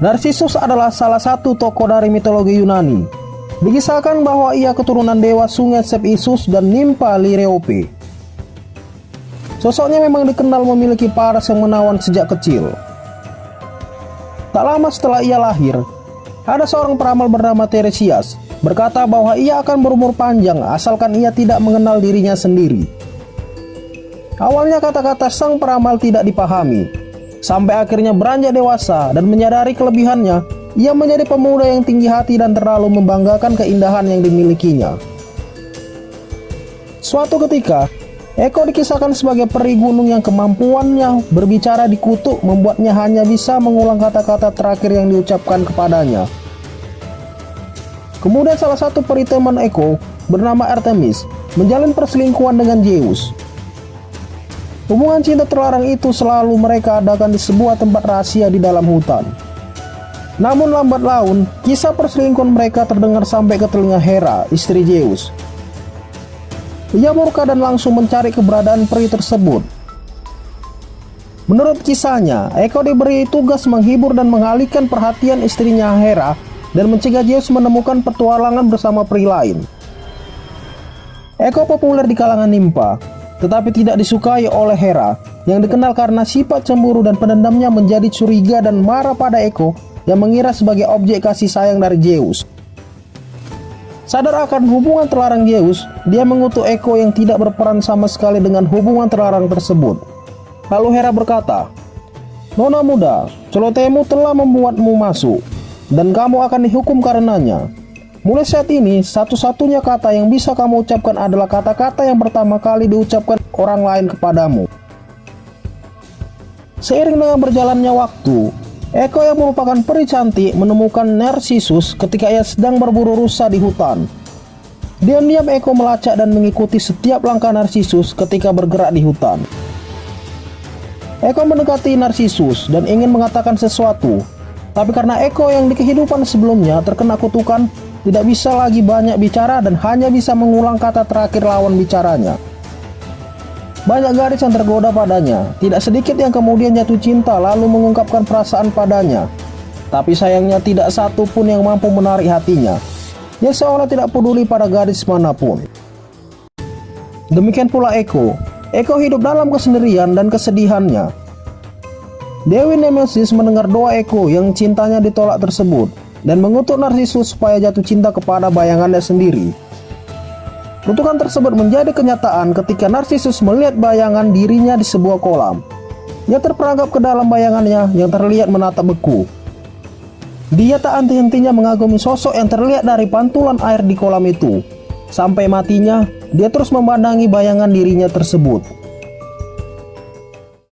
Narsisus adalah salah satu tokoh dari mitologi Yunani. Dikisahkan bahwa ia keturunan dewa sungai Cephissus dan nimfa Liriope. Sosoknya memang dikenal memiliki paras yang menawan sejak kecil. Tak lama setelah ia lahir, ada seorang peramal bernama Tiresias berkata bahwa ia akan berumur panjang asalkan ia tidak mengenal dirinya sendiri. Awalnya kata-kata sang peramal tidak dipahami, sampai akhirnya beranjak dewasa dan menyadari kelebihannya. Ia menjadi pemuda yang tinggi hati dan terlalu membanggakan keindahan yang dimilikinya. Suatu ketika, Eko dikisahkan sebagai peri gunung yang kemampuannya berbicara di kutuk membuatnya hanya bisa mengulang kata-kata terakhir yang diucapkan kepadanya. Kemudian salah satu peri teman Eko bernama Artemis menjalin perselingkuhan dengan Zeus. Hubungan cinta terlarang itu selalu mereka adakan di sebuah tempat rahasia di dalam hutan. Namun lambat laun, kisah perselingkuhan mereka terdengar sampai ke telinga Hera, istri Zeus. Ia murka dan langsung mencari keberadaan peri tersebut. Menurut kisahnya, Eko diberi tugas menghibur dan mengalihkan perhatian istrinya Hera dan mencegah Zeus menemukan petualangan bersama peri lain. Eko populer di kalangan nimfa, tetapi tidak disukai oleh Hera yang dikenal karena sifat cemburu dan pendendamnya menjadi curiga dan marah pada Eko yang mengira sebagai objek kasih sayang dari Zeus. Sadar akan hubungan terlarang Zeus, dia mengutuk Eko yang tidak berperan sama sekali dengan hubungan terlarang tersebut. Lalu Hera berkata, "Nona muda, celotehmu telah membuatmu masuk, dan kamu akan dihukum karenanya. Mulai saat ini, satu-satunya kata yang bisa kamu ucapkan adalah kata-kata yang pertama kali diucapkan orang lain kepadamu." Seiring dengan berjalannya waktu, Eko yang merupakan peri cantik menemukan Narsisus ketika ia sedang berburu rusa di hutan. Diam-diam Eko melacak dan mengikuti setiap langkah Narsisus ketika bergerak di hutan. Eko mendekati Narsisus dan ingin mengatakan sesuatu, tapi karena Eko yang di kehidupan sebelumnya terkena kutukan, tidak bisa lagi banyak bicara dan hanya bisa mengulang kata terakhir lawan bicaranya. Banyak gadis yang tergoda padanya, tidak sedikit yang kemudian jatuh cinta lalu mengungkapkan perasaan padanya. Tapi sayangnya tidak satu pun yang mampu menarik hatinya. Dia seolah tidak peduli pada gadis manapun. Demikian pula Eko. Eko hidup dalam kesendirian dan kesedihannya. Dewi Nemesis mendengar doa Eko yang cintanya ditolak tersebut dan mengutuk Narsisus supaya jatuh cinta kepada bayangannya sendiri. Kutukan tersebut menjadi kenyataan ketika Narsisus melihat bayangan dirinya di sebuah kolam. Ia terperangkap ke dalam bayangannya yang terlihat menatap beku. Dia tak henti-hentinya mengagumi sosok yang terlihat dari pantulan air di kolam itu. Sampai matinya, dia terus memandangi bayangan dirinya tersebut.